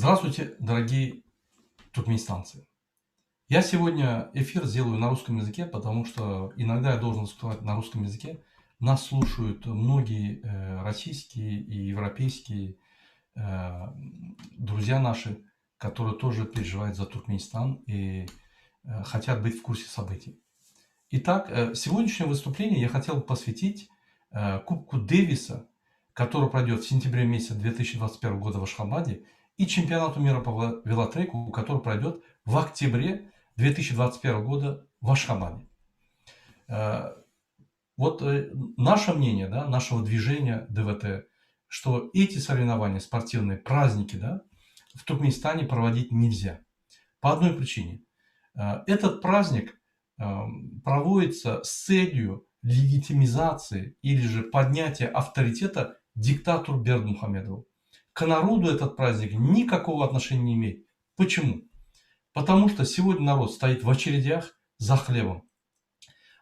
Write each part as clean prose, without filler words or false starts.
Здравствуйте, дорогие туркменистанцы. Я сегодня эфир сделаю на русском языке, потому что иногда я должен выступать на русском языке. Нас слушают многие российские и европейские э, друзья наши, которые тоже переживают за Туркменистан и хотят быть в курсе событий. Итак, сегодняшнее выступление я хотел посвятить Кубку Дэвиса, который пройдет в сентябре месяце 2021 года в Ашхабаде, и чемпионату мира по велотреку, который пройдет в октябре 2021 года в Ашхабаде. Вот наше мнение, да, нашего движения ДВТ, что эти соревнования, спортивные праздники, да, в Туркменистане проводить нельзя. По одной причине. Этот праздник проводится с целью легитимизации или же поднятия авторитета диктатору Бердмухамедову. К народу этот праздник никакого отношения не имеет. Почему? Потому что сегодня народ стоит в очередях за хлебом.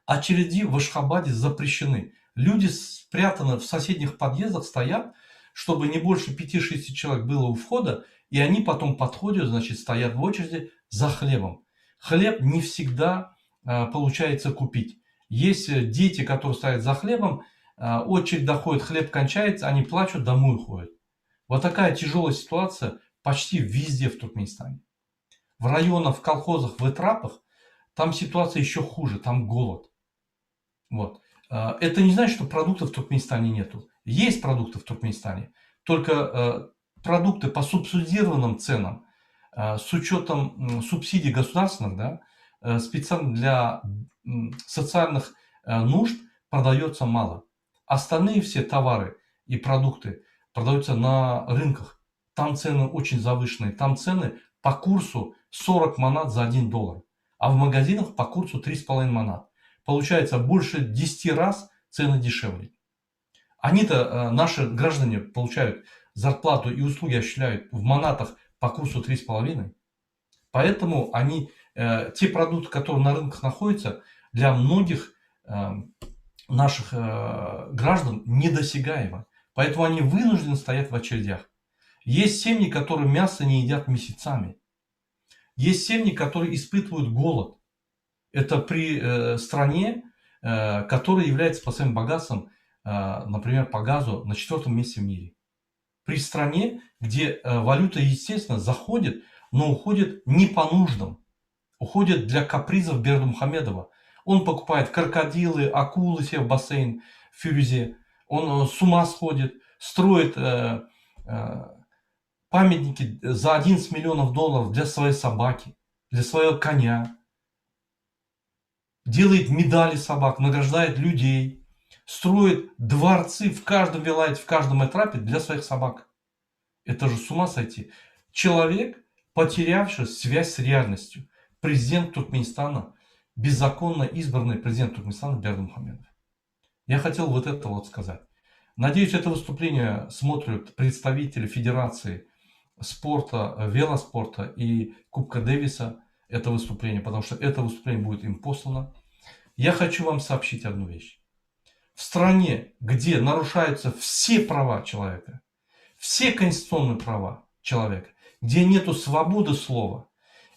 Очереди в Ашхабаде запрещены. Люди спрятаны в соседних подъездах, стоят, чтобы не больше 5-6 человек было у входа, и они потом подходят, значит, стоят в очереди за хлебом. Хлеб не всегда получается купить. Есть дети, которые стоят за хлебом, очередь доходит, хлеб кончается, они плачут, домой уходят. Вот такая тяжелая ситуация почти везде в Туркменистане. В районах, в колхозах, в этрапах, там ситуация еще хуже, там голод. Вот. Это не значит, что продуктов в Туркменистане нету. Есть продукты в Туркменистане, только продукты по субсидированным ценам, с учетом субсидий государственных, да, специально для социальных нужд продается мало. Остальные все товары и продукты продаются на рынках. Там цены очень завышенные. Там цены по курсу 40 манат за $1. А в магазинах по курсу 3,5 манат. Получается больше 10 раз цены дешевле. Они-то, наши граждане, получают зарплату и услуги осуществляют в манатах по курсу 3,5. Поэтому они, те продукты, которые на рынках находятся, для многих наших граждан недосягаемы. Поэтому они вынуждены стоять в очередях. Есть семьи, которые мясо не едят месяцами. Есть семьи, которые испытывают голод. Это при стране, которая является по своим богатствам, например, по газу на 4-м месте в мире. При стране, где валюта, естественно, заходит, но уходит не по нуждам. Уходит для капризов Бердмухамедова. Он покупает крокодилы, акулы себе в бассейн в Фирюзе. Он с ума сходит, строит памятники за $11 миллионов для своей собаки, для своего коня. Делает медали собак, награждает людей. Строит дворцы в каждом вилайте, в каждом этрапе для своих собак. Это же с ума сойти. Человек, потерявший связь с реальностью. Президент Туркменистана, беззаконно избранный президент Туркменистана Бердмухамедов. Я хотел вот это вот сказать. Надеюсь, это выступление смотрят представители Федерации спорта, велоспорта и Кубка Дэвиса. Это выступление, потому что это выступление будет им послано. Я хочу вам сообщить одну вещь. В стране, где нарушаются все права человека, все конституционные права человека, где нету свободы слова,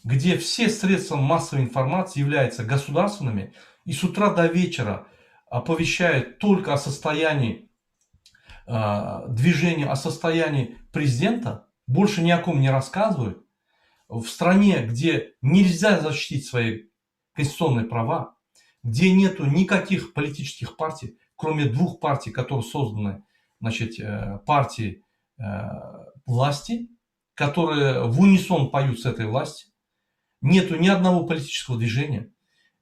где все средства массовой информации являются государственными и с утра до вечера оповещают только о состоянии движения, о состоянии президента, больше ни о ком не рассказывают, в стране, где нельзя защитить свои конституционные права, где нету никаких политических партий, кроме 2 партий, которые созданы, значит, партии власти, которые в унисон поют с этой властью, нету ни одного политического движения,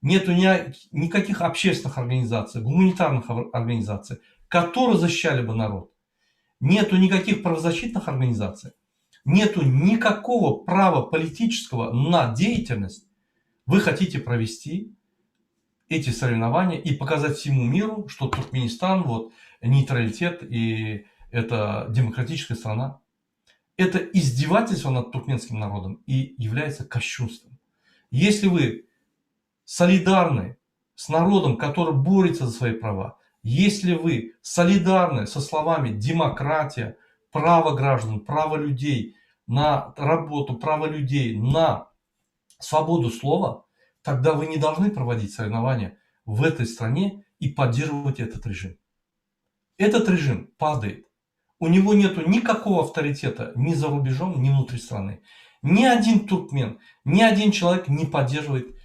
нету никаких общественных организаций, гуманитарных организаций, которые защищали бы народ. Нету никаких правозащитных организаций. Нету никакого права политического на деятельность. Вы хотите провести эти соревнования и показать всему миру, что Туркменистан, вот, нейтралитет и это демократическая страна. Это издевательство над туркменским народом и является кощунством. Если вы солидарны с народом, который борется за свои права, если вы солидарны со словами демократия, право граждан, право людей на работу, право людей, на свободу слова, тогда вы не должны проводить соревнования в этой стране и поддерживать этот режим. Этот режим падает. У него нет никакого авторитета ни за рубежом, ни внутри страны. Ни один туркмен, ни один человек не поддерживает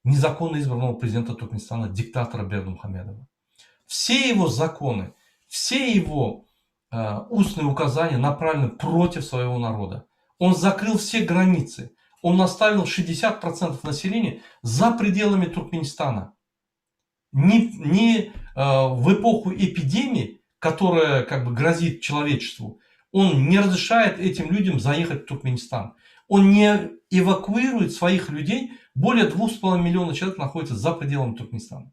незаконно избранного президента Туркменистана, диктатора Бердымухамедова. Все его законы, все его устные указания направлены против своего народа. Он закрыл все границы. Он оставил 60% населения за пределами Туркменистана. Не в эпоху эпидемии, которая как бы грозит человечеству, он не разрешает этим людям заехать в Туркменистан. Он не эвакуирует своих людей. Более 2,5 миллиона человек находятся за пределами Туркменистана.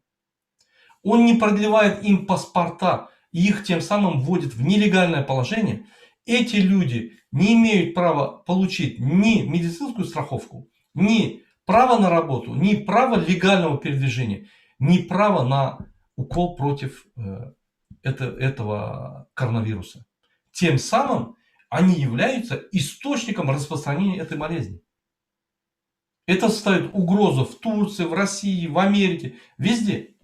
Он не продлевает им паспорта и их тем самым вводит в нелегальное положение. Эти люди не имеют права получить ни медицинскую страховку, ни право на работу, ни право легального передвижения, ни право на укол против этого коронавируса. Тем самым они являются источником распространения этой болезни. Это ставит угрозу в Турции, в России, в Америке, везде.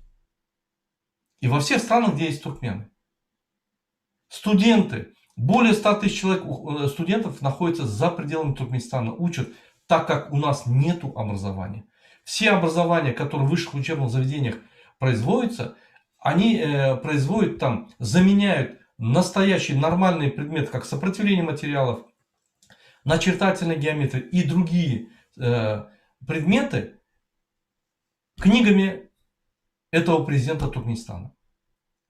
И во всех странах, где есть туркмены. Студенты. Более 100 тысяч человек, студентов находятся за пределами Туркменистана, учат, так как у нас нет образования. Все образования, которые в высших учебных заведениях производятся, они производят там, заменяют настоящие нормальные предметы, как сопротивление материалов, начертательная геометрия и другие предметы книгами этого президента Туркменистана,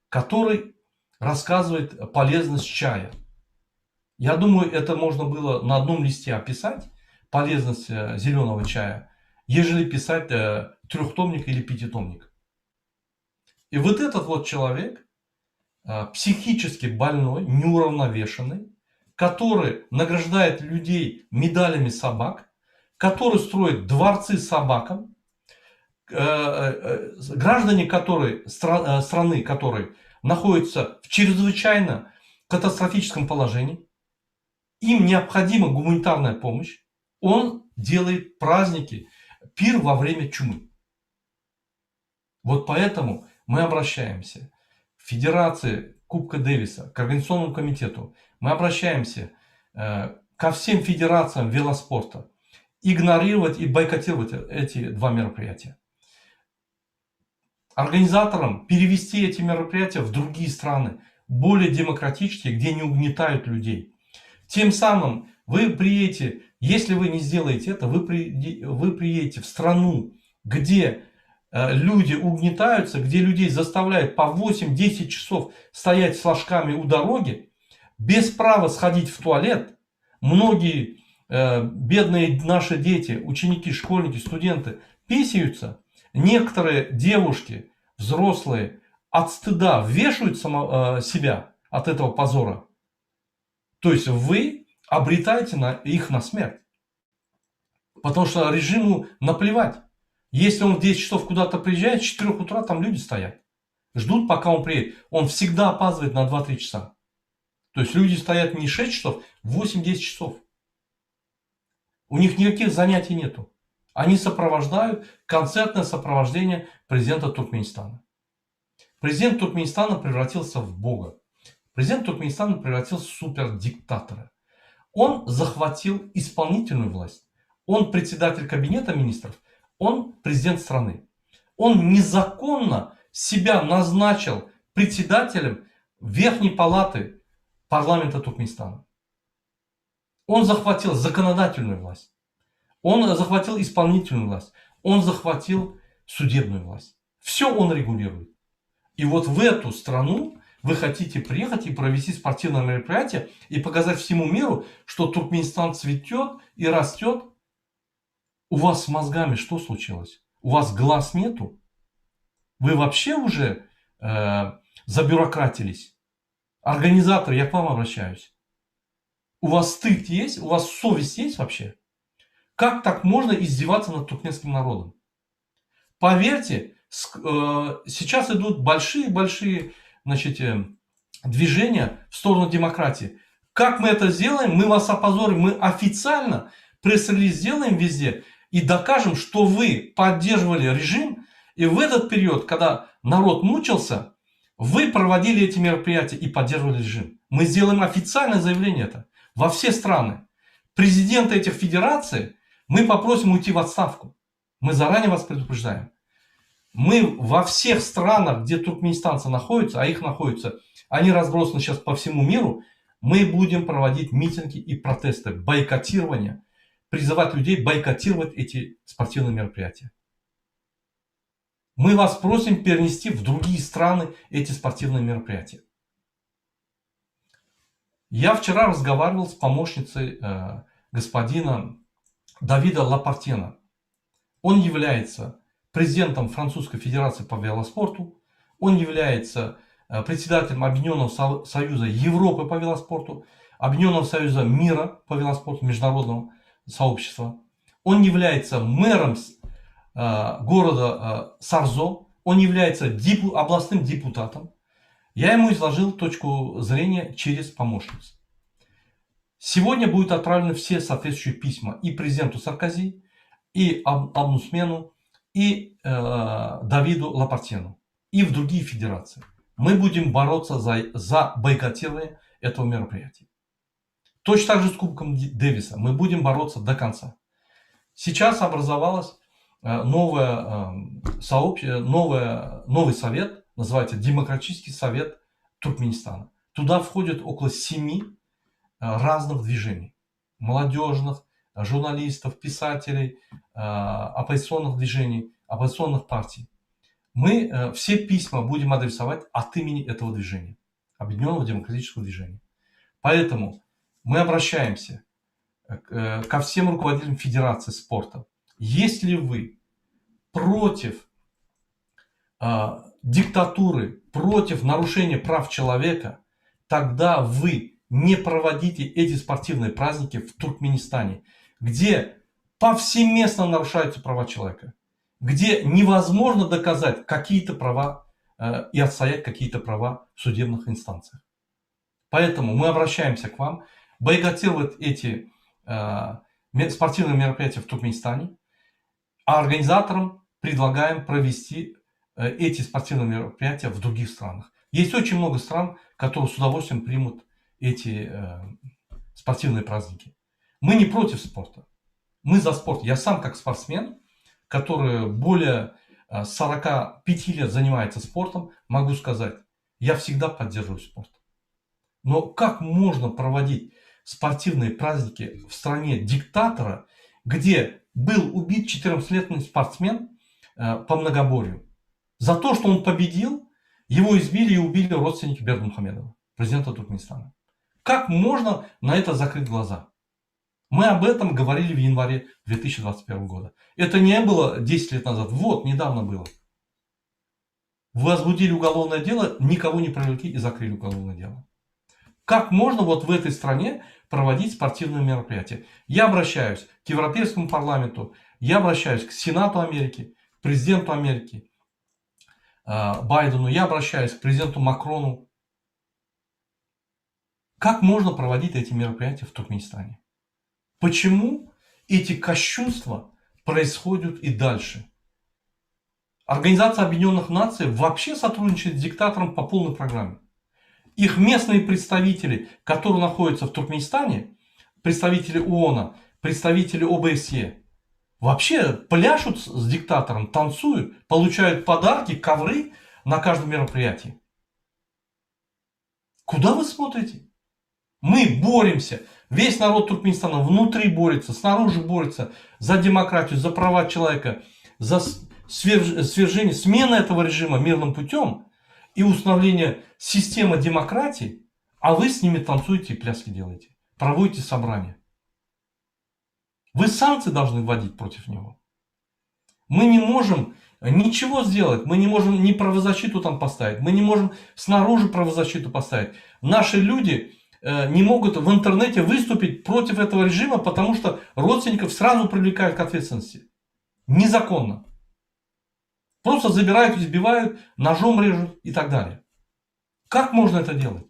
который рассказывает полезность чая. Я думаю, это можно было на одном листе описать, полезность зеленого чая, ежели писать трехтомник или пятитомник. И вот этот вот человек, психически больной, неуравновешенный, который награждает людей медалями собак, который строит дворцы собакам, граждане страны, которые находятся в чрезвычайно катастрофическом положении, им необходима гуманитарная помощь, он делает праздники, пир во время чумы. Вот поэтому мы обращаемся к Федерации Кубка Дэвиса, к Организационному комитету, мы обращаемся ко всем федерациям велоспорта, игнорировать и бойкотировать эти два мероприятия. Организаторам перевести эти мероприятия в другие страны, более демократические, где не угнетают людей. Тем самым вы приедете, если вы не сделаете это, вы приедете в страну, где люди угнетаются, где людей заставляют по 8-10 часов стоять с флажками у дороги, без права сходить в туалет. Многие бедные наши дети, ученики, школьники, студенты писаются. Некоторые девушки, взрослые, от стыда вешают себя от этого позора. То есть вы обретаете их на смерть. Потому что режиму наплевать. Если он в 10 часов куда-то приезжает, с 4 утра там люди стоят. Ждут, пока он приедет. Он всегда опаздывает на 2-3 часа. То есть люди стоят не 6 часов, 8-10 часов. У них никаких занятий нету. Они сопровождают концертное сопровождение президента Туркменистана. Президент Туркменистана превратился в бога. Президент Туркменистана превратился в супердиктатора. Он захватил исполнительную власть. Он председатель кабинета министров. Он президент страны. Он незаконно себя назначил председателем Верхней палаты парламента Туркменистана. Он захватил законодательную власть. Он захватил исполнительную власть. Он захватил судебную власть. Все он регулирует. И вот в эту страну вы хотите приехать и провести спортивное мероприятие и показать всему миру, что Туркменистан цветет и растет. У вас с мозгами что случилось? У вас глаз нету? Вы вообще уже забюрократились? Организаторы, я к вам обращаюсь. У вас стыд есть? У вас совесть есть вообще? Как так можно издеваться над туркменским народом? Поверьте, сейчас идут большие-большие движения в сторону демократии. Как мы это сделаем? Мы вас опозорим, мы официально пресс-релиз сделаем везде и докажем, что вы поддерживали режим, и в этот период, когда народ мучился, вы проводили эти мероприятия и поддерживали режим. Мы сделаем официальное заявление это во все страны. Президенты этих федераций мы попросим уйти в отставку. Мы заранее вас предупреждаем. Мы во всех странах, где туркменистанцы находятся, а их находятся, они разбросаны сейчас по всему миру, мы будем проводить митинги и протесты, бойкотирование, призывать людей бойкотировать эти спортивные мероприятия. Мы вас просим перенести в другие страны эти спортивные мероприятия. Я вчера разговаривал с помощницей господина Давида Лапартена. Он является президентом Французской Федерации по велоспорту. Он является председателем Объединенного Союза Европы по велоспорту, Объединенного Союза мира по велоспорту, международного сообщества. Он является мэром города Сарзо. Он является областным депутатом. Я ему изложил точку зрения через помощницу. Сегодня будут отправлены все соответствующие письма и президенту Саркози, и омбудсмену, и Давиду Лапартену, и в другие федерации. Мы будем бороться за бойкотирование этого мероприятия. Точно так же с Кубком Дэвиса. Мы будем бороться до конца. Сейчас образовалось новый совет, называется Демократический совет Туркменистана. Туда входит около 7 разных движений. Молодежных, журналистов, писателей, оппозиционных движений, оппозиционных партий. Мы все письма будем адресовать от имени этого движения, Объединенного демократического движения. Поэтому мы обращаемся ко всем руководителям Федерации спорта. Если вы против диктатуры, против нарушения прав человека, тогда вы не проводите эти спортивные праздники в Туркменистане, где повсеместно нарушаются права человека, где невозможно доказать какие-то права и отстоять какие-то права в судебных инстанциях. Поэтому мы обращаемся к вам бойкотировать эти спортивные мероприятия в Туркменистане, а организаторам предлагаем провести эти спортивные мероприятия в других странах. Есть очень много стран, которые с удовольствием примут эти спортивные праздники. Мы не против спорта. Мы за спорт. Я сам как спортсмен, который более 45 лет занимается спортом, могу сказать, я всегда поддерживаю спорт. Но как можно проводить спортивные праздники в стране диктатора, где был убит 14-летний спортсмен по многоборью? За то, что он победил, его избили и убили родственники Бердымухамедова, президента Туркменистана. Как можно на это закрыть глаза? Мы об этом говорили в январе 2021 года. Это не было 10 лет назад. Вот, недавно было. Возбудили уголовное дело, никого не привлекли и закрыли уголовное дело. Как можно вот в этой стране проводить спортивные мероприятия? Я обращаюсь к Европейскому парламенту, я обращаюсь к Сенату Америки, к президенту Америки Байдену, я обращаюсь к президенту Макрону. Как можно проводить эти мероприятия в Туркменистане? Почему эти кощунства происходят и дальше? Организация Объединенных Наций вообще сотрудничает с диктатором по полной программе. Их местные представители, которые находятся в Туркменистане, представители ООН, представители ОБСЕ, вообще пляшут с диктатором, танцуют, получают подарки, ковры на каждом мероприятии. Куда вы смотрите? Мы боремся. Весь народ Туркменистана внутри борется, снаружи борется за демократию, за права человека, за свержение, смена этого режима мирным путем и установление системы демократии, а вы с ними танцуете и пляски делаете, проводите собрания. Вы санкции должны вводить против него. Мы не можем ничего сделать, мы не можем ни правозащиту там поставить, мы не можем снаружи правозащиту поставить. Наши люди не могут в интернете выступить против этого режима, потому что родственников сразу привлекают к ответственности. Незаконно. Просто забирают, избивают, ножом режут и так далее. Как можно это делать?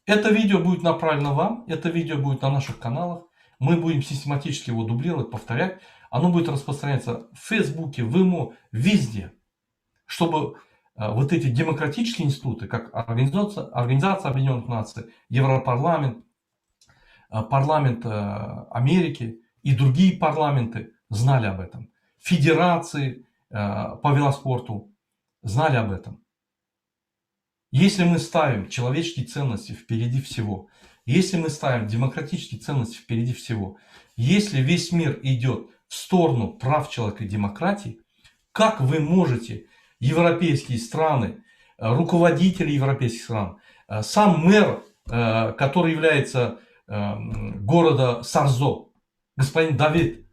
Это видео будет направлено вам, это видео будет на наших каналах. Мы будем систематически его дублировать, повторять. Оно будет распространяться в Фейсбуке, в ИМО, везде. Чтобы вот эти демократические институты, как Организация Объединенных Наций, Европарламент, парламент Америки и другие парламенты знали об этом. Федерации по велоспорту знали об этом. Если мы ставим человеческие ценности впереди всего, если мы ставим демократические ценности впереди всего, если весь мир идет в сторону прав человека и демократии, как вы можете, европейские страны, руководители европейских стран, сам мэр, который является города Сарзо, господин Давид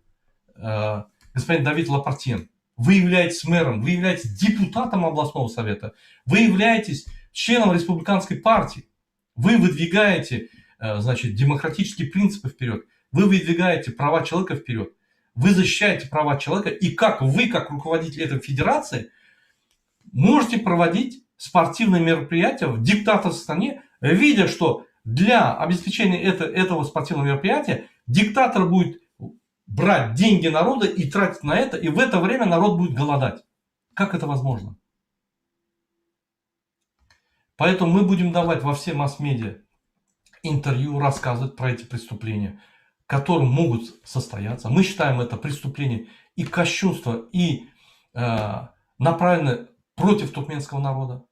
Лапартьен, вы являетесь мэром, вы являетесь депутатом областного совета, вы являетесь членом республиканской партии, вы выдвигаете, значит, демократические принципы вперед, вы выдвигаете права человека вперед, вы защищаете права человека, и как вы, как руководитель этой федерации, можете проводить спортивные мероприятия в диктаторской стране, видя, что для обеспечения этого спортивного мероприятия диктатор будет брать деньги народа и тратить на это, и в это время народ будет голодать. Как это возможно? Поэтому мы будем давать во все масс-медиа интервью, рассказывать про эти преступления, которые могут состояться. Мы считаем это преступление и кощунство, и направлено против туркменского народа.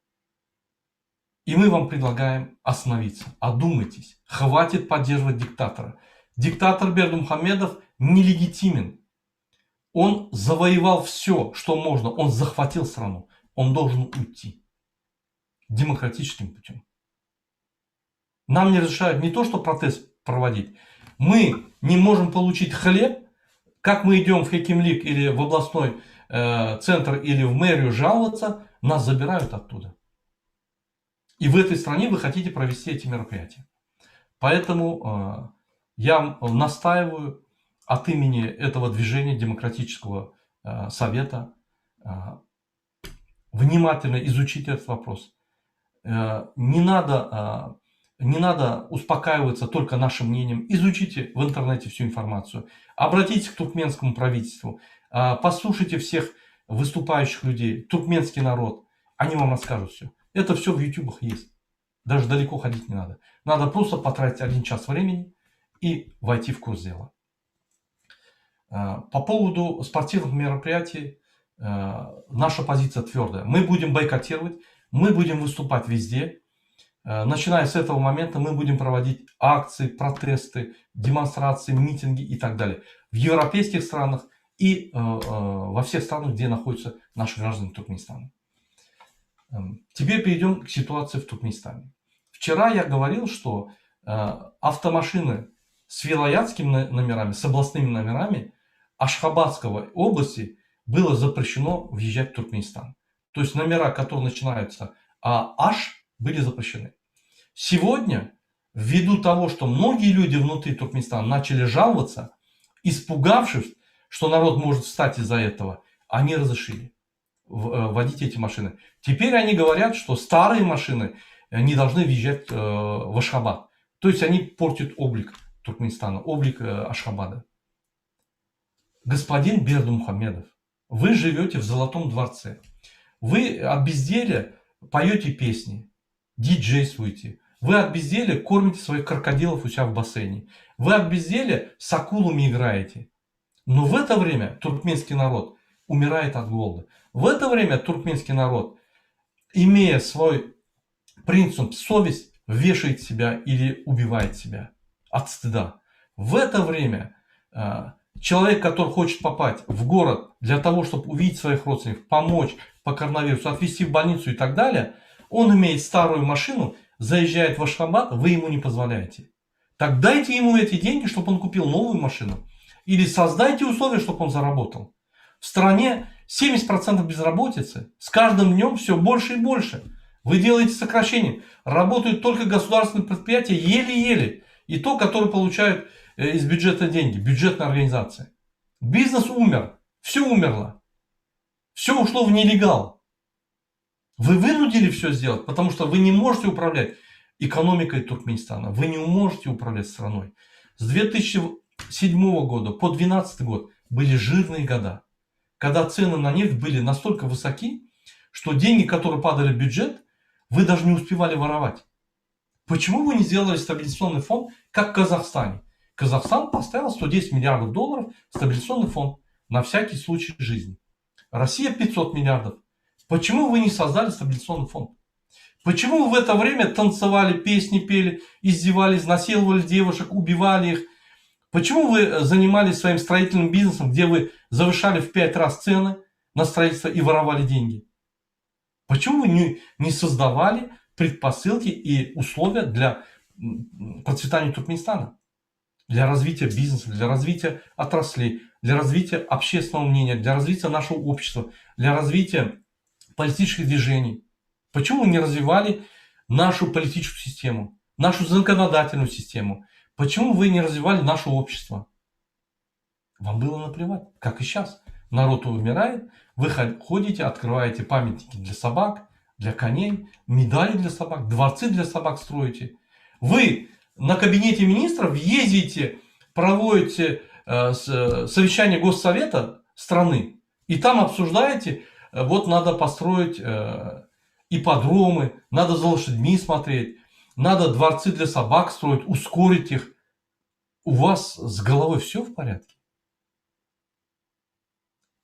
И мы вам предлагаем остановиться, одумайтесь, хватит поддерживать диктатора. Диктатор Бердымухамедов нелегитимен. Он завоевал все, что можно, он захватил страну, он должен уйти демократическим путем. Нам не разрешают не то, что протест проводить, мы не можем получить хлеб, как мы идем в Хекимлик или в областной центр или в мэрию жаловаться, нас забирают оттуда. И в этой стране вы хотите провести эти мероприятия. Поэтому я настаиваю от имени этого движения демократического совета внимательно изучить этот вопрос. Не надо успокаиваться только нашим мнением. Изучите в интернете всю информацию. Обратитесь к туркменскому правительству. Послушайте всех выступающих людей. Туркменский народ. Они вам расскажут все. Это все в ютубах есть. Даже далеко ходить не надо. Надо просто потратить 1 час времени и войти в курс дела. По поводу спортивных мероприятий наша позиция твердая. Мы будем бойкотировать, мы будем выступать везде. Начиная с этого момента мы будем проводить акции, протесты, демонстрации, митинги и так далее. В европейских странах и во всех странах, где находятся наши граждане Туркменистана. Теперь перейдем к ситуации в Туркменистане. Вчера я говорил, что автомашины с вилаятскими номерами, с областными номерами Ашхабадской области было запрещено въезжать в Туркменистан. То есть номера, которые начинаются Аш, были запрещены. Сегодня, ввиду того, что многие люди внутри Туркменистана начали жаловаться, испугавшись, что народ может встать из-за этого, они разрешили водить эти машины. Теперь они говорят, что старые машины не должны въезжать в Ашхабад. То есть они портят облик Туркменистана, облик Ашхабада. Господин Бердымухамедов, вы живете в Золотом дворце. Вы от безделия поете песни, диджействуете. Вы от безделия кормите своих крокодилов у себя в бассейне. Вы от безделия с акулами играете. Но в это время туркменский народ умирает от голода. В это время туркменский народ, имея свой принцип совесть, вешает себя или убивает себя от стыда. В это время человек, который хочет попасть в город для того, чтобы увидеть своих родственников, помочь по коронавирусу, отвезти в больницу и так далее, он имеет старую машину, заезжает в Ашхабад, вы ему не позволяете. Так дайте ему эти деньги, чтобы он купил новую машину. Или создайте условия, чтобы он заработал. В стране 70% безработицы. С каждым днем все больше и больше. Вы делаете сокращение. Работают только государственные предприятия еле-еле. И то, которые получают из бюджета деньги. Бюджетная организация. Бизнес умер. Все умерло. Все ушло в нелегал. Вы вынудили все сделать, потому что вы не можете управлять. экономикой Туркменистана. Вы не можете управлять страной. С 2007 года по 2012 год были жирные года, когда цены на нефть были настолько высоки, что деньги, которые падали в бюджет, вы даже не успевали воровать. Почему вы не сделали стабилизационный фонд, как в Казахстане? Казахстан поставил 110 миллиардов долларов стабилизационный фонд на всякий случай жизни. Россия 500 миллиардов. Почему вы не создали стабилизационный фонд? Почему вы в это время танцевали, песни пели, издевались, насиловали девушек, убивали их? Почему вы занимались своим строительным бизнесом, где вы завышали в 5 раз цены на строительство и воровали деньги? Почему вы не создавали предпосылки и условия для процветания Туркменистана? Для развития бизнеса, для развития отраслей, для развития общественного мнения, для развития нашего общества, для развития политических движений. Почему вы не развивали нашу политическую систему, нашу законодательную систему? Почему вы не развивали наше общество? Вам было наплевать, как и сейчас. Народ умирает, вы ходите, открываете памятники для собак, для коней, медали для собак, дворцы для собак строите. Вы на кабинете министров ездите, проводите совещание Госсовета страны, и там обсуждаете, вот надо построить ипподромы, надо за лошадьми смотреть, надо дворцы для собак строить, ускорить их. У вас с головой все в порядке?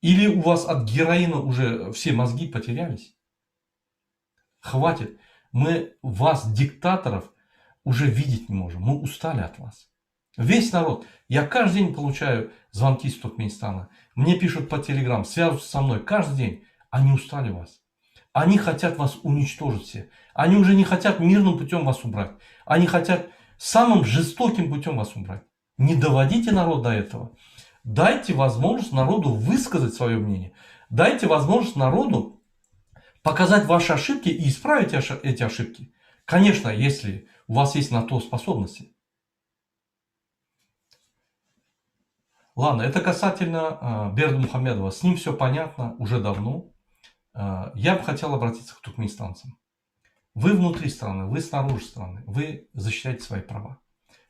Или у вас от героина уже все мозги потерялись? Хватит. Мы вас, диктаторов, уже видеть не можем. Мы устали от вас. Весь народ. Я каждый день получаю звонки из Туркменистана. Мне пишут по телеграм, связываются со мной каждый день. Они устали вас. Они хотят вас уничтожить все. Они уже не хотят мирным путем вас убрать. Они хотят самым жестоким путем вас убрать. Не доводите народ до этого. Дайте возможность народу высказать свое мнение. Дайте возможность народу показать ваши ошибки и исправить эти ошибки. Конечно, если у вас есть на то способности. Ладно, это касательно Бердымухамедова. С ним все понятно уже давно. Я бы хотел обратиться к туркменистанцам. Вы внутри страны, вы снаружи страны. Вы защищаете свои права.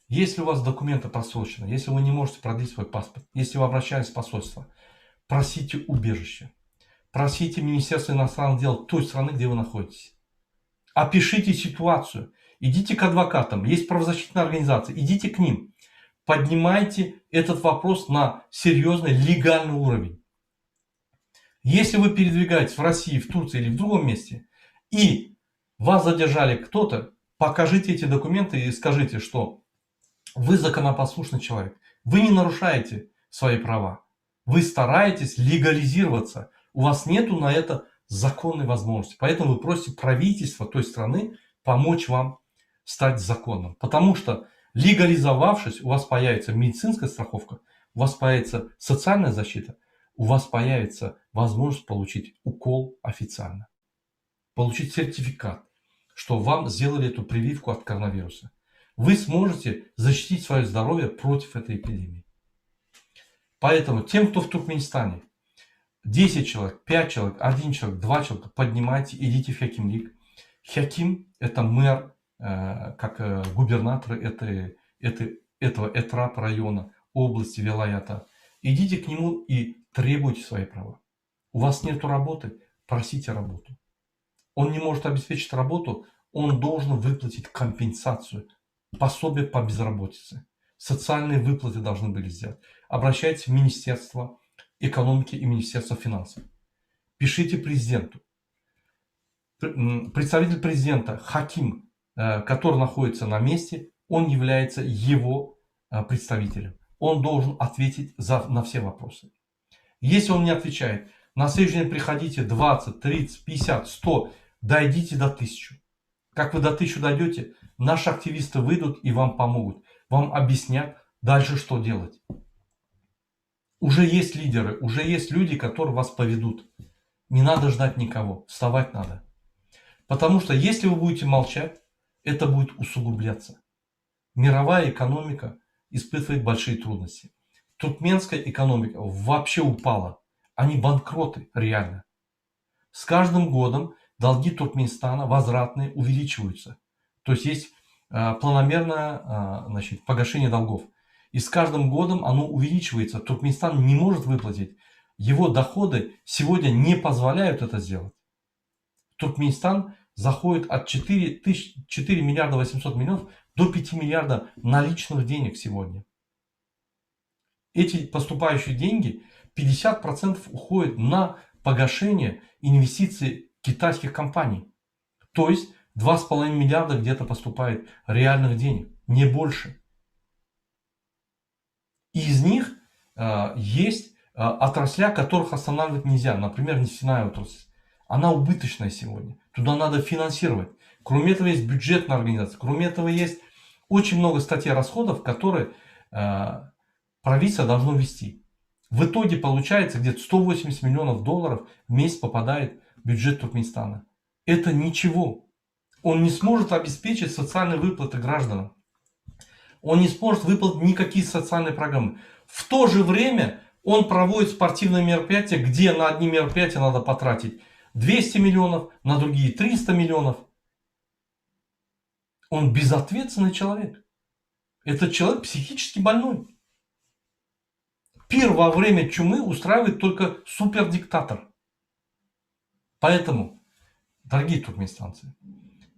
Если у вас документы просрочены, если вы не можете продлить свой паспорт, если вы обращались в посольство, просите убежище. Просите Министерство иностранных дел той страны, где вы находитесь. Опишите ситуацию. Идите к адвокатам. Есть правозащитные организации. Идите к ним. Поднимайте этот вопрос на серьезный легальный уровень. Если вы передвигаетесь в России, в Турции или в другом месте, и вас задержали кто-то, покажите эти документы и скажите, что вы законопослушный человек. Вы не нарушаете свои права. Вы стараетесь легализироваться. У вас нету на это законной возможности. Поэтому вы просите правительство той страны помочь вам стать законным. Потому что легализовавшись, у вас появится медицинская страховка, у вас появится социальная защита, у вас появится возможность получить укол официально. Получить сертификат, что вам сделали эту прививку от коронавируса. Вы сможете защитить свое здоровье против этой эпидемии. Поэтому тем, кто в Туркменистане, 10 человек, 5 человек, 1 человек, 2 человека, поднимайте, идите в Хакимлик. Хаким – это мэр, как губернатор этого Этрап района, области, вилаята. Идите к нему и требуйте свои права. У вас нет работы, просите работу. Он не может обеспечить работу, он должен выплатить компенсацию, пособие по безработице. Социальные выплаты должны были сделать. Обращайтесь в Министерство экономики и Министерство финансов. Пишите президенту. Представитель президента Хаким, который находится на месте, он является его представителем. Он должен ответить на все вопросы. Если он не отвечает, на следующий день приходите 20, 30, 50, 100, дойдите до 1000. Как вы до 1000 дойдете, наши активисты выйдут и вам помогут. Вам объяснят дальше, что делать. Уже есть лидеры, уже есть люди, которые вас поведут. Не надо ждать никого, вставать надо. Потому что если вы будете молчать, это будет усугубляться. Мировая экономика испытывает большие трудности. Туркменская экономика вообще упала. Они банкроты, реально. С каждым годом долги Туркменистана возвратные увеличиваются. То есть есть планомерное значит, погашение долгов. И с каждым годом оно увеличивается. Туркменистан не может выплатить. Его доходы сегодня не позволяют это сделать. Туркменистан заходит от 4 миллиарда 800 миллионов до 5 миллиардов наличных денег сегодня. Эти поступающие деньги, 50% уходят на погашение инвестиций китайских компаний. То есть 2,5 миллиарда где-то поступает реальных денег, не больше. И из них есть отрасля, которых останавливать нельзя. Например, нефтяная отрасль. Она убыточная сегодня. Туда надо финансировать. Кроме этого есть бюджетная организация. Кроме этого есть очень много статей расходов, которые правительство должно вести. В итоге получается где-то 180 миллионов долларов в месяц попадает в бюджет Туркменистана. Это ничего. Он не сможет обеспечить социальные выплаты гражданам. Он не сможет выплатить никакие социальные программы. В то же время он проводит спортивные мероприятия, где на одни мероприятия надо потратить 200 миллионов, на другие 300 миллионов. Он безответственный человек. Этот человек психически больной. Пир во время чумы устраивает только супердиктатор. Поэтому, дорогие туркменистанцы,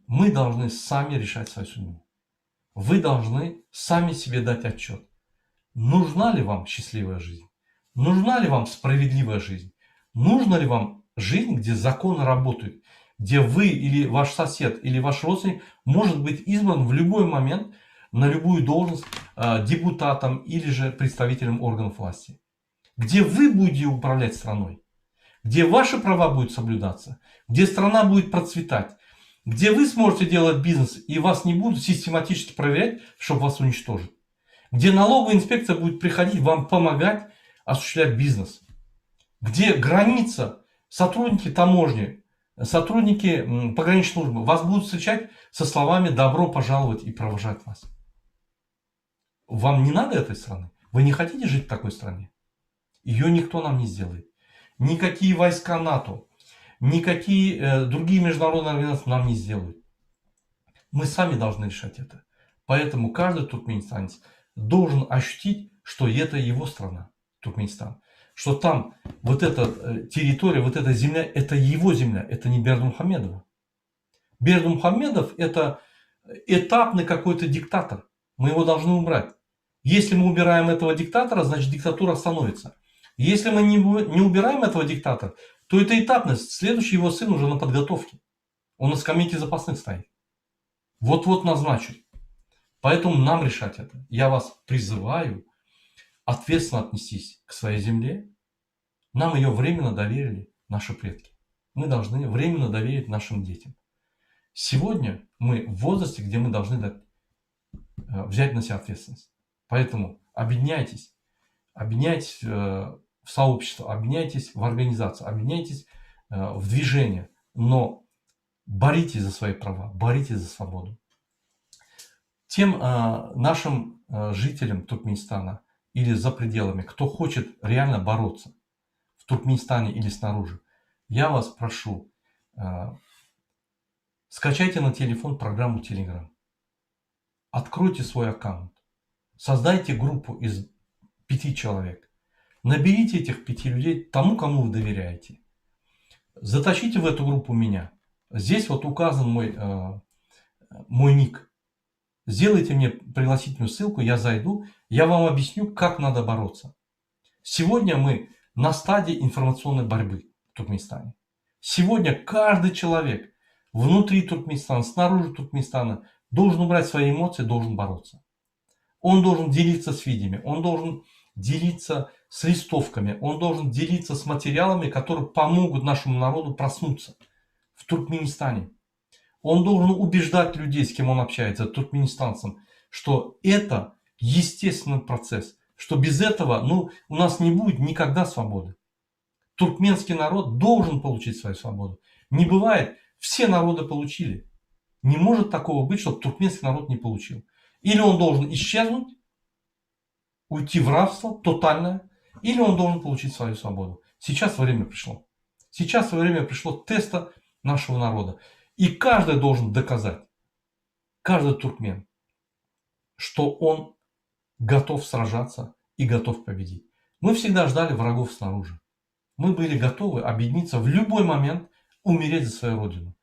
мы должны сами решать свою судьбу. Вы должны сами себе дать отчет. Нужна ли вам счастливая жизнь? Нужна ли вам справедливая жизнь? Нужна ли вам жизнь, где законы работают? Где вы или ваш сосед или ваш родственник может быть избран в любой момент на любую должность депутатом или же представителем органов власти? Где вы будете управлять страной? Где ваши права будут соблюдаться? Где страна будет процветать? Где вы сможете делать бизнес и вас не будут систематически проверять, чтобы вас уничтожить? Где налоговая инспекция будет приходить вам помогать осуществлять бизнес? Где граница, сотрудники таможни, сотрудники пограничной службы вас будут встречать со словами «добро пожаловать» и провожать вас? Вам не надо этой страны? Вы не хотите жить в такой стране? Ее никто нам не сделает. Никакие войска НАТО, никакие другие международные организации нам не сделают. Мы сами должны решать это. Поэтому каждый туркменистанец должен ощутить, что это его страна, Туркменистан. Что там вот эта территория, вот эта земля, это его земля, это не Бердымухамедова. Бердымухамедов это этапный какой-то диктатор. Мы его должны убрать. Если мы убираем этого диктатора, значит диктатура остановится. Если мы не убираем этого диктатора, то это этапность. Следующий его сын уже на подготовке. Он на скамейке запасных стоит. Вот-вот назначат. Поэтому нам решать это. Я вас призываю ответственно отнестись к своей земле. Нам ее временно доверили наши предки. Мы должны временно доверить нашим детям. Сегодня мы в возрасте, где мы должны взять на себя ответственность. Поэтому объединяйтесь. Объединяйтесь в сообщество, объединяйтесь в организацию, объединяйтесь в движение. Но боритесь за свои права, боритесь за свободу. Тем нашим жителям Туркменистана или за пределами, кто хочет реально бороться в Туркменистане или снаружи, я вас прошу, скачайте на телефон программу Telegram. Откройте свой аккаунт. Создайте группу из 5 человек. Наберите этих 5 людей тому, кому вы доверяете. Затащите в эту группу меня. Здесь вот указан мой ник. Сделайте мне пригласительную ссылку, я зайду, я вам объясню, как надо бороться. Сегодня мы на стадии информационной борьбы в Туркменистане. Сегодня каждый человек внутри Туркменистана, снаружи Туркменистана должен убрать свои эмоции, должен бороться. Он должен делиться с видеями, он должен делиться с листовками, он должен делиться с материалами, которые помогут нашему народу проснуться в Туркменистане. Он должен убеждать людей, с кем он общается, туркменистанцам, что это естественный процесс, что без этого у нас не будет никогда свободы. Туркменский народ должен получить свою свободу. Не бывает, все народы получили. Не может такого быть, чтобы туркменский народ не получил. Или он должен исчезнуть, уйти в рабство тотальное, или он должен получить свою свободу. Сейчас время пришло. Сейчас время пришло теста нашего народа. И каждый должен доказать, каждый туркмен, что он готов сражаться и готов победить. Мы всегда ждали врагов снаружи. Мы были готовы объединиться в любой момент, умереть за свою родину.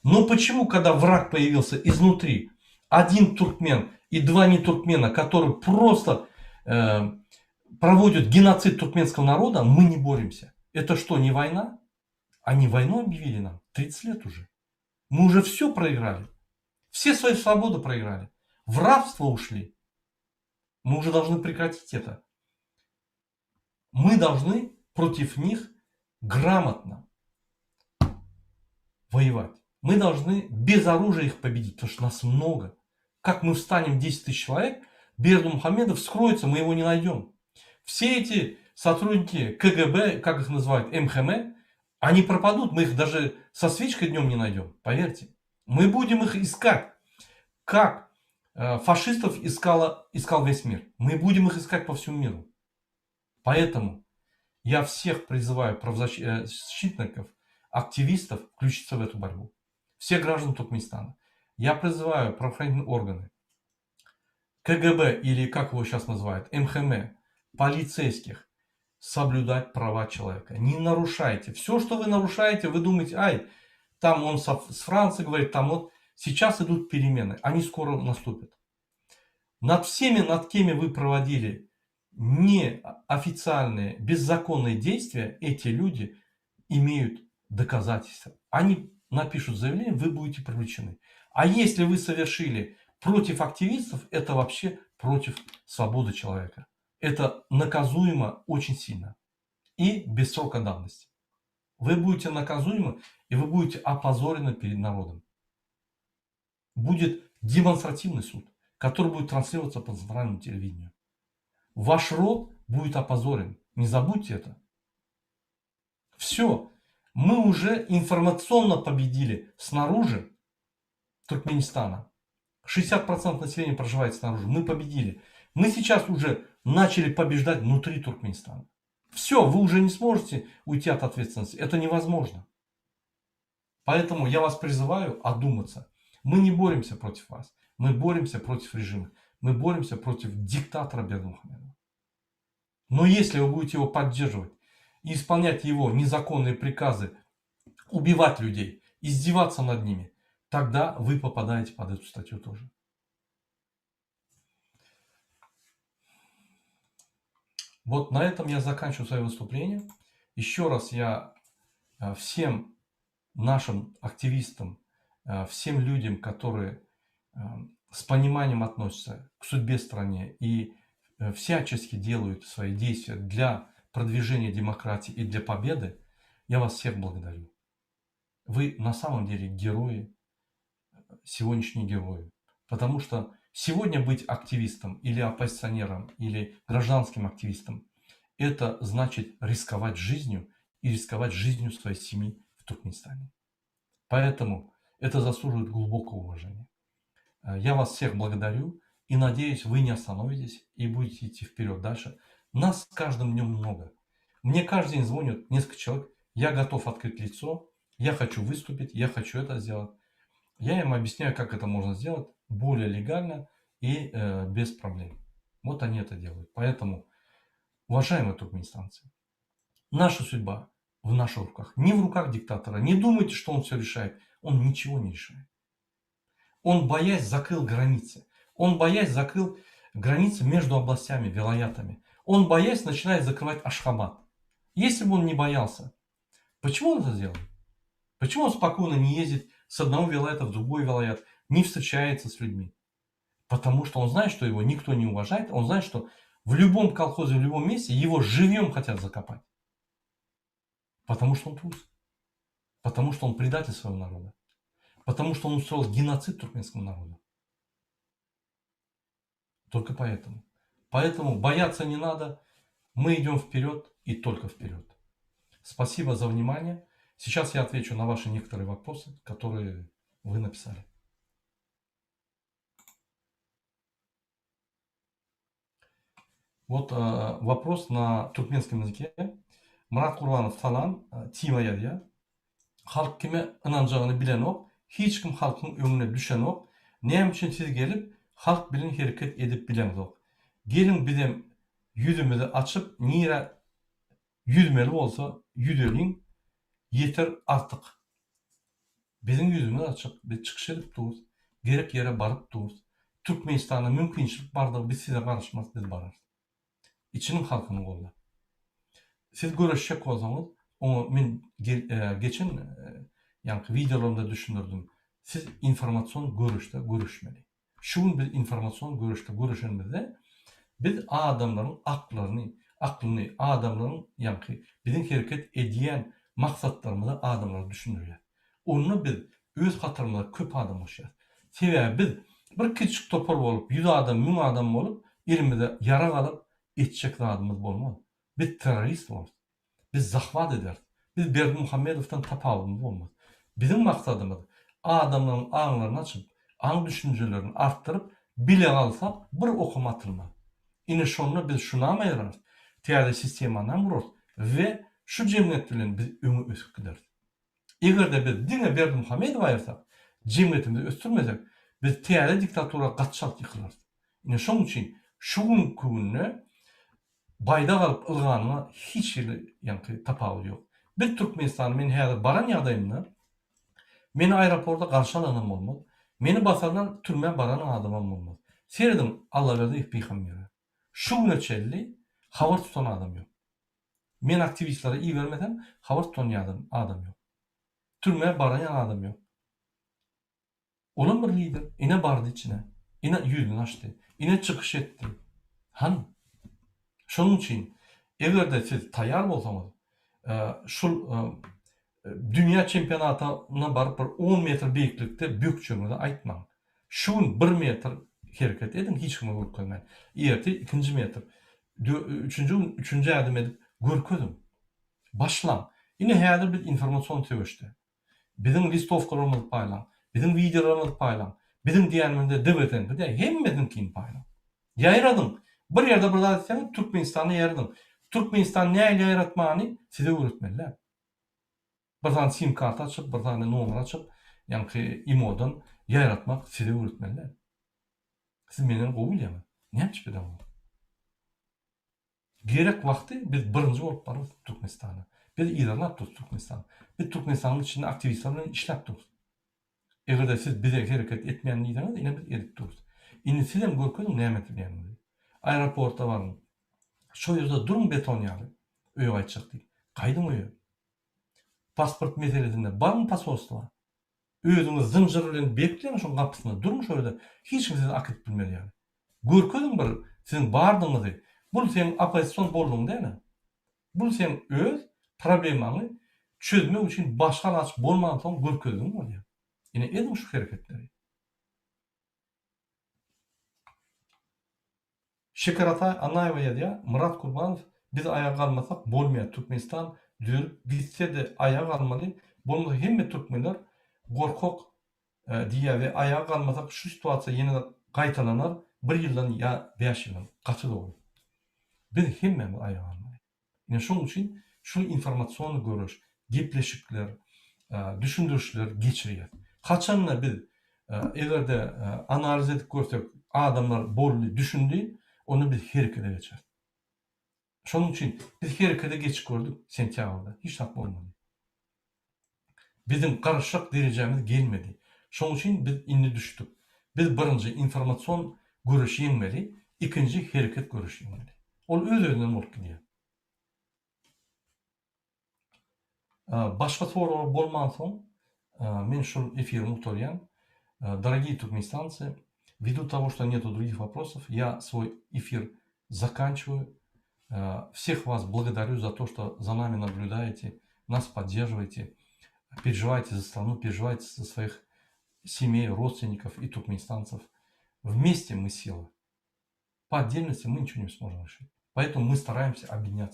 Но почему, когда враг появился изнутри, один туркмен и два нетуркмена, которые просто проводят геноцид туркменского народа, мы не боремся? Это что, не война? Они войну объявили нам 30 лет уже. Мы уже все проиграли. Все свои свободы проиграли. В рабство ушли. Мы уже должны прекратить это. Мы должны против них грамотно воевать. Мы должны без оружия их победить, потому что нас много. Как мы встанем 10 тысяч человек, Бердымухамедов скроется, мы его не найдем. Все эти сотрудники КГБ, как их называют, МХМ, они пропадут, мы их даже со свечкой днем не найдем, поверьте. Мы будем их искать, как фашистов искал весь мир. Мы будем их искать по всему миру. Поэтому я всех призываю правозащитников, активистов включиться в эту борьбу. Всех граждан Туркменистана. Я призываю правоохранительные органы, КГБ или как его сейчас называют, МХМ, полицейских, соблюдать права человека. Не нарушайте. Все, что вы нарушаете, вы думаете, ай, там он с Франции говорит, там вот. Сейчас идут перемены, они скоро наступят. Над всеми, над кем вы проводили неофициальные, беззаконные действия, эти люди имеют доказательства. Они напишут заявление, вы будете привлечены. А если вы совершили против активистов, это вообще против свободы человека. Это наказуемо очень сильно. И без срока давности. Вы будете наказуемы, и вы будете опозорены перед народом. Будет демонстративный суд, который будет транслироваться по центральному телевидению. Ваш род будет опозорен. Не забудьте это. Все. Мы уже информационно победили снаружи Туркменистана. 60% населения проживает снаружи. Мы победили. Мы сейчас уже начали побеждать внутри Туркменистана. Все, вы уже не сможете уйти от ответственности. Это невозможно. Поэтому я вас призываю одуматься. Мы не боремся против вас. Мы боремся против режима. Мы боремся против диктатора Бердымухамедова. Но если вы будете его поддерживать и исполнять его незаконные приказы, убивать людей, издеваться над ними, тогда вы попадаете под эту статью тоже. Вот на этом я заканчиваю свое выступление. Еще раз я всем нашим активистам, всем людям, которые с пониманием относятся к судьбе страны и всячески делают свои действия для продвижения демократии и для победы, я вас всех благодарю. Вы на самом деле герои, сегодняшние герои. Потому что сегодня быть активистом или оппозиционером, или гражданским активистом, это значит рисковать жизнью и рисковать жизнью своей семьи в Туркменистане. Поэтому это заслуживает глубокого уважения. Я вас всех благодарю и надеюсь, вы не остановитесь и будете идти вперед дальше. Нас с каждым днем много. Мне каждый день звонят несколько человек. Я готов открыть лицо, я хочу выступить, я хочу это сделать. Я им объясняю, как это можно сделать более легально и без проблем. Вот они это делают. Поэтому, уважаемые туркменистанцы, наша судьба в наших руках. Не в руках диктатора. Не думайте, что он все решает. Он ничего не решает. Он, боясь, закрыл границы. Он, боясь, закрыл границы между областями, вилаятами. Он, боясь, начинает закрывать Ашхабад. Если бы он не боялся, почему он это сделал? Почему он спокойно не ездит с одного вилаята в другой вилаят, не встречается с людьми? Потому что он знает, что его никто не уважает. Он знает, что в любом колхозе, в любом месте его живьем хотят закопать. Потому что он трус. Потому что он предатель своего народа. Потому что он устроил геноцид туркменского народа. Только поэтому. Поэтому бояться не надо. Мы идем вперед и только вперед. Спасибо за внимание. Сейчас я отвечу на ваши некоторые вопросы, которые вы написали. Вот вопрос на туркменском языке. Мурат Курбанов falan Tiva'ya diye. Halk kime inanacağını bilen o. Hiç kim halkın önüne düşen o. Näme üçin siz gelip halk bilen hereket edip bileňiz. Gelin bizem yüzümüzi açıp nira yüzmeli bolsa yüzeliň yeter artık. Bizim yüzümüz açık, biz çıkış edip duruz. Gerek yere barıp duruz. Türkmenistan'a mümkinçilik bardygy biz size garşymaz, biz bararız. İçiniň halkyny golla. Siz göreşjek bolsaňyz, oňa men geçen ýa-ni videolarymda düşündirdim. Siz informasiýon görüşde görüşmeli. Şuň biz informasiýon görüşde görüşenmizde biz adamlaryň aklaryny, adamlaryň ýa-ni biziň hereket edýän maksatlarymyzy adamlar düşünýär. Onu biz öz hatyrymyzda köp adam boşýar. Sebäbi biz bir kiçik topar bolup, 100 adam, 1000 adam bolup, elimizde yara galyp etjek zadymyz bolmaz. Biz terrorist bolýar. Biz zahvat eder. Biz Berdimuhammedowdan tapawudymyz bolmaz. Bizim maksadymyz adamlaryň aňlaryny açyp, aň düşünjelerini artdyryp, bile galsak bir okuma atylmaz. Ine şonu biz şuna aýyrarys. Täze sistemanyň gurus we şu jemgyýet bilen biz öňe ösüp gideriz. Egerde biz diňe Berdimuhammedow aýyrsak, jemgyýetimizi östürmesek, biz täze diktatura gatşak ýykylyrys. Ine şoň üçin şu günne bayda galyp ılganyna hiç ýa-ni tapawudy ýok. Bir Türkmenistana men häzir baran ýagdaýymda meni aeroportda garşy alan bolmaz. Meni basardan türme baran adamam bolmaz. Serdim Allah berdi ihpiham ýere. Şu güneçelli habar tutan adam ýok. Men aktivistlara iyi vermesem habar tutan adam ýok. Türme baran adam ýok. Olan bir lider ine bardy içine. Ine ýüzüni açdy. Ine çykyş etdi. Han şonuň üçin egerde siz taýýar bolsaňyz, şul dünya çempionatyna baryp bir 10 metr beýiklikde bükçüňizi aýtmaň. Şuň 1 metr hereket edin, hiç kime görkezmän. Ýerti 2 metr, 3-nji adım edip görkezim. Başlan. Ine häzir bir informasiýon töweşdi. Bizim listowkalarymyzy paýlan, bizim videolarymyzy paýlan, bizim diýenmende debeten, hemmediňkini paýlan. Ýaýradyň. Bir ýerde bir zat etseň, Türkmenistany ýaýradyň. Türkmenistan näme ýaýratmany size öwretmeliler. Bir tane sim kart açıp, bir tane numara açıp, ýa-ni imodan ýaýratmak size öwretmeliler. Siz menden gowy bilýärmi? Näçe bilen bu? Gerek wagty biz birinji bolup barys Türkmenistana. Biz ýerlap durýar Türkmenistan. Biz Türkmenistanyň içinde aktivistler bilen işläp durýar. Egerde siz bize hereket etmeýän diýseniz, ine biz edip durýar. Indi siz hem görkezim näme etdiňizi. Aeroportda barym. Şu ýerde durun beton ýaly. Öýe gaýtjak diýip. Gaýdyň öýe. Pasport meselesinde barmy pasportwa? Özüňiz zynjyr bilen bekleň şoň gapysyna durun şu ýerde. Hiç kim sizi akyp bilmeli ýaly. Görkezim bir siziň bardyňyzy. Bu sen opposition bolduň diýene. Bu sen öz problemaňy çözmek üçin başga açyp bolmadan soň görkezim bolýar. Ine edin şu hereketleri. Şekaratay Anaýewa ýa-da Murat Gurbanow biz aýaga almasak bolmaýar. Türkmenistan gitse de aýaga almaly. Bolmasa hemme türkmenler gorkak diýär we aýaga almasak şu situasiýa ýene gaýtalanar. 1 ýyldan ýa 5 ýyldan gaçy dogry. Biz hemme aýaga almaly. Ine şoň üçin şu informasiýony görüş, gepleşikler, düşündürüşler geçirýär. Haçanla biz egerde analiz edip görsek adamlar bolly düşündi, onu biz herekete geçer. Şonuň üçin biz herekete geçip gördük sentýabrda. Hiç tak bolmady. Bizim garşak derejemiz gelmedi. Şoň üçin biz indi düşdük. Biz birinji informasiýon görüşi ýeňmeli, ikinji hereket görüşi ýeňmeli. Ol öz-özünden bolup gidýär. Başka sorular bolman soň мен шул эфир муторян. Дорогие туркменистанцы, ввиду того, что нету других вопросов, я свой эфир заканчиваю. Всех вас благодарю за то, что за нами наблюдаете, нас поддерживаете, переживаете за страну, переживаете за своих семей, родственников и туркменистанцев. Вместе мы сила. По отдельности мы ничего не сможем решить. Поэтому мы стараемся объединяться.